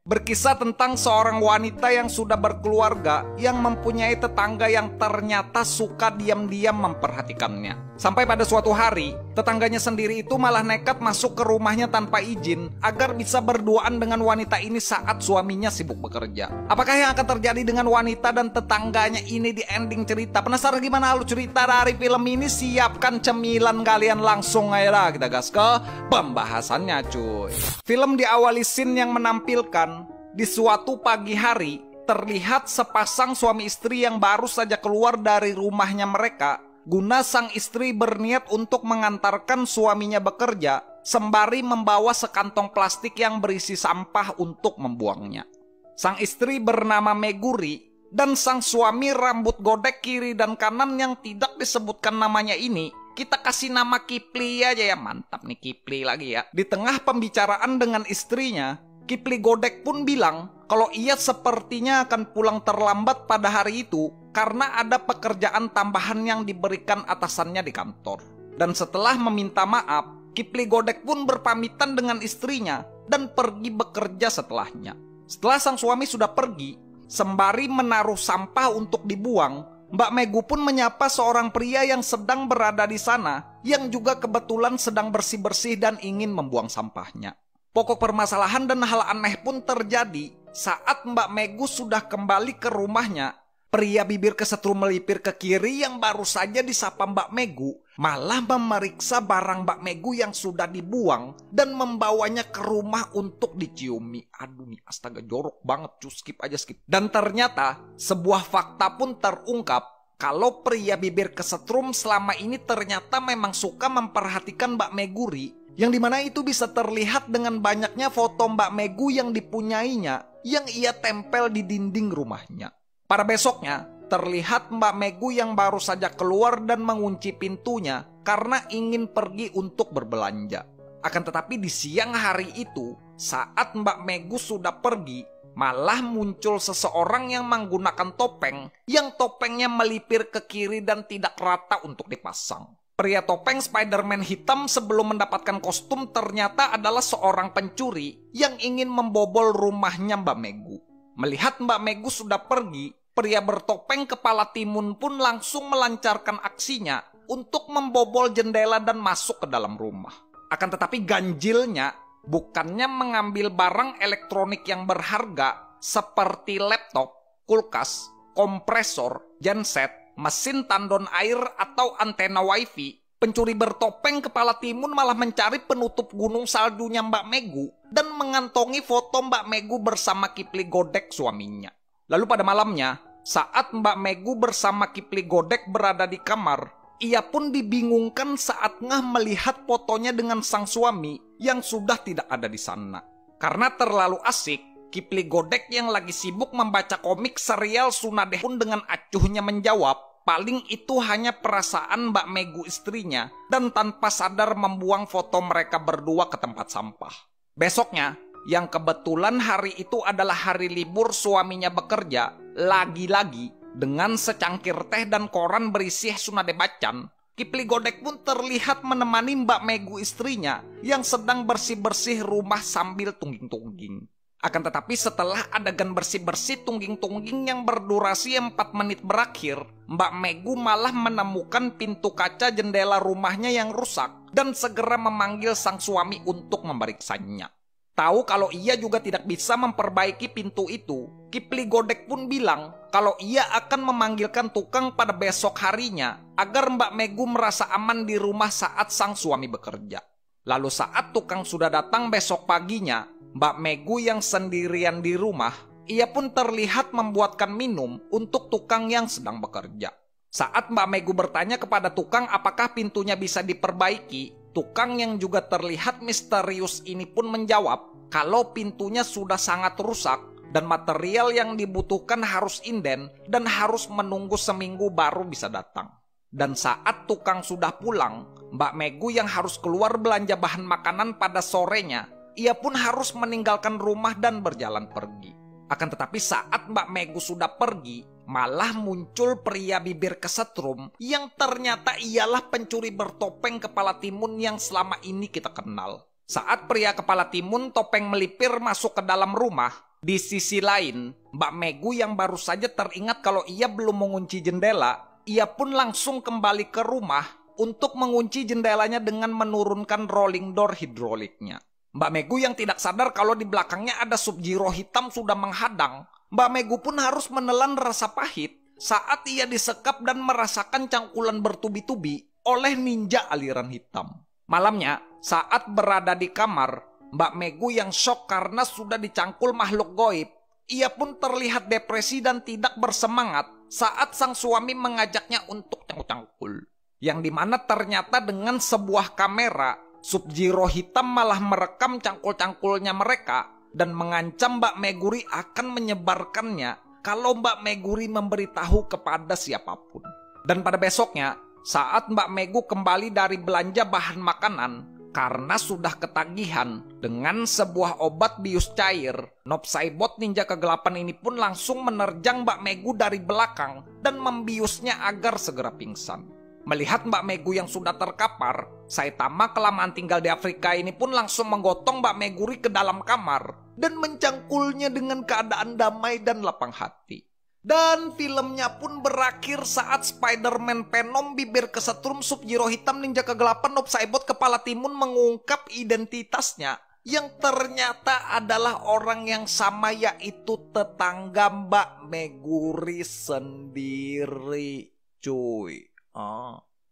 Berkisah tentang seorang wanita yang sudah berkeluarga yang mempunyai tetangga yang ternyata suka diam-diam memperhatikannya. Sampai pada suatu hari, tetangganya sendiri itu malah nekat masuk ke rumahnya tanpa izin agar bisa berduaan dengan wanita ini saat suaminya sibuk bekerja. Apakah yang akan terjadi dengan wanita dan tetangganya ini di ending cerita? Penasaran gimana alur cerita dari film ini? Siapkan cemilan kalian, langsung aja lah kita gas ke pembahasannya cuy. Film diawali scene yang menampilkan di suatu pagi hari, terlihat sepasang suami istri yang baru saja keluar dari rumahnya mereka, guna sang istri berniat untuk mengantarkan suaminya bekerja, sembari membawa sekantong plastik yang berisi sampah untuk membuangnya. Sang istri bernama Meguri, dan sang suami rambut godek kiri dan kanan yang tidak disebutkan namanya ini, kita kasih nama Kipli aja ya. Mantap nih Kipli lagi ya. Di tengah pembicaraan dengan istrinya, Kipli Godek pun bilang kalau ia sepertinya akan pulang terlambat pada hari itu karena ada pekerjaan tambahan yang diberikan atasannya di kantor. Dan setelah meminta maaf, Kipli Godek pun berpamitan dengan istrinya dan pergi bekerja setelahnya. Setelah sang suami sudah pergi, sembari menaruh sampah untuk dibuang, Mbak Megu pun menyapa seorang pria yang sedang berada di sana, yang juga kebetulan sedang bersih-bersih dan ingin membuang sampahnya. Pokok permasalahan dan hal aneh pun terjadi saat Mbak Megu sudah kembali ke rumahnya. Pria bibir kesetrum melipir ke kiri yang baru saja disapa Mbak Megu malah memeriksa barang Mbak Megu yang sudah dibuang dan membawanya ke rumah untuk diciumi. Aduh nih astaga, jorok banget cuy, skip aja skip. Dan ternyata sebuah fakta pun terungkap kalau pria bibir kesetrum selama ini ternyata memang suka memperhatikan Mbak Meguri, yang dimana itu bisa terlihat dengan banyaknya foto Mbak Megu yang dipunyainya yang ia tempel di dinding rumahnya. Pada besoknya, terlihat Mbak Megu yang baru saja keluar dan mengunci pintunya karena ingin pergi untuk berbelanja. Akan tetapi di siang hari itu, saat Mbak Megu sudah pergi, malah muncul seseorang yang menggunakan topeng, yang topengnya melipir ke kiri dan tidak rata untuk dipasang. Pria topeng Spider-Man hitam sebelum mendapatkan kostum ternyata adalah seorang pencuri yang ingin membobol rumahnya Mbak Megu. Melihat Mbak Megu sudah pergi, pria bertopeng kepala timun pun langsung melancarkan aksinya untuk membobol jendela dan masuk ke dalam rumah. Akan tetapi ganjilnya, bukannya mengambil barang elektronik yang berharga seperti laptop, kulkas, kompresor, genset, mesin tandon air atau antena wifi, pencuri bertopeng kepala timun malah mencari penutup gunung saljunya Mbak Megu dan mengantongi foto Mbak Megu bersama Kipli Godek suaminya. Lalu pada malamnya, saat Mbak Megu bersama Kipli Godek berada di kamar, ia pun dibingungkan saat ngeh melihat fotonya dengan sang suami yang sudah tidak ada di sana. Karena terlalu asik, Kipli Godek yang lagi sibuk membaca komik serial Tsunade pun dengan acuhnya menjawab, paling itu hanya perasaan Mbak Megu istrinya, dan tanpa sadar membuang foto mereka berdua ke tempat sampah. Besoknya, yang kebetulan hari itu adalah hari libur suaminya bekerja, lagi-lagi dengan secangkir teh dan koran berisi Tsunade Bacan, Kipli Godek pun terlihat menemani Mbak Megu istrinya yang sedang bersih-bersih rumah sambil tungging-tungging. Akan tetapi setelah adegan bersih-bersih tungging-tungging yang berdurasi 4 menit berakhir, Mbak Megu malah menemukan pintu kaca jendela rumahnya yang rusak dan segera memanggil sang suami untuk memeriksanya. Tahu kalau ia juga tidak bisa memperbaiki pintu itu, Kipli Godek pun bilang kalau ia akan memanggilkan tukang pada besok harinya agar Mbak Megu merasa aman di rumah saat sang suami bekerja. Lalu saat tukang sudah datang besok paginya, Mbak Megu yang sendirian di rumah, ia pun terlihat membuatkan minum untuk tukang yang sedang bekerja. Saat Mbak Megu bertanya kepada tukang apakah pintunya bisa diperbaiki, tukang yang juga terlihat misterius ini pun menjawab kalau pintunya sudah sangat rusak dan material yang dibutuhkan harus inden dan harus menunggu seminggu baru bisa datang. Dan saat tukang sudah pulang, Mbak Megu yang harus keluar belanja bahan makanan pada sorenya, ia pun harus meninggalkan rumah dan berjalan pergi. Akan tetapi saat Mbak Megu sudah pergi, malah muncul pria bibir kesetrum yang ternyata ialah pencuri bertopeng kepala timun yang selama ini kita kenal. Saat pria kepala timun topeng melipir masuk ke dalam rumah, di sisi lain, Mbak Megu yang baru saja teringat kalau ia belum mengunci jendela, ia pun langsung kembali ke rumah untuk mengunci jendelanya dengan menurunkan rolling door hidroliknya. Mbak Megu yang tidak sadar kalau di belakangnya ada Sub-Zero hitam sudah menghadang, Mbak Megu pun harus menelan rasa pahit saat ia disekap dan merasakan cangkulan bertubi-tubi oleh ninja aliran hitam. Malamnya, saat berada di kamar, Mbak Megu yang syok karena sudah dicangkul makhluk goib, ia pun terlihat depresi dan tidak bersemangat saat sang suami mengajaknya untuk cangkul-cangkul. Yang dimana ternyata dengan sebuah kamera, Sub-Zero hitam malah merekam cangkul-cangkulnya mereka dan mengancam Mbak Meguri akan menyebarkannya kalau Mbak Meguri memberitahu kepada siapapun. Dan pada besoknya, saat Mbak Megu kembali dari belanja bahan makanan karena sudah ketagihan dengan sebuah obat bius cair, Nob Saibot ninja kegelapan ini pun langsung menerjang Mbak Megu dari belakang dan membiusnya agar segera pingsan. Melihat Mbak Megu yang sudah terkapar, Saitama kelamaan tinggal di Afrika ini pun langsung menggotong Mbak Meguri ke dalam kamar dan mencangkulnya dengan keadaan damai dan lapang hati. Dan filmnya pun berakhir saat Spider-Man Venom bibir kesetrum Sub-Zero hitam ninja kegelapan Nob Saibot kepala timun mengungkap identitasnya yang ternyata adalah orang yang sama, yaitu tetangga Mbak Meguri sendiri, cuy.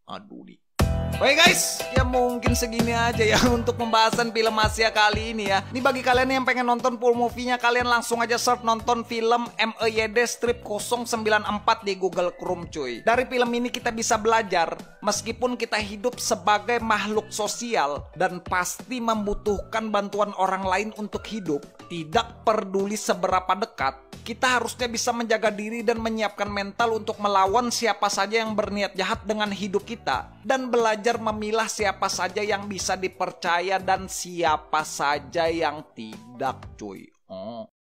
Aduh nih. Oke guys, ya mungkin segini aja ya untuk pembahasan film Asia kali ini ya. Ini bagi kalian yang pengen nonton full movie-nya, kalian langsung aja search nonton film MEYD strip 094 di Google Chrome cuy. Dari film ini kita bisa belajar, meskipun kita hidup sebagai makhluk sosial dan pasti membutuhkan bantuan orang lain untuk hidup, tidak peduli seberapa dekat, kita harusnya bisa menjaga diri dan menyiapkan mental untuk melawan siapa saja yang berniat jahat dengan hidup kita, dan belajar memilah siapa saja yang bisa dipercaya dan siapa saja yang tidak cuy.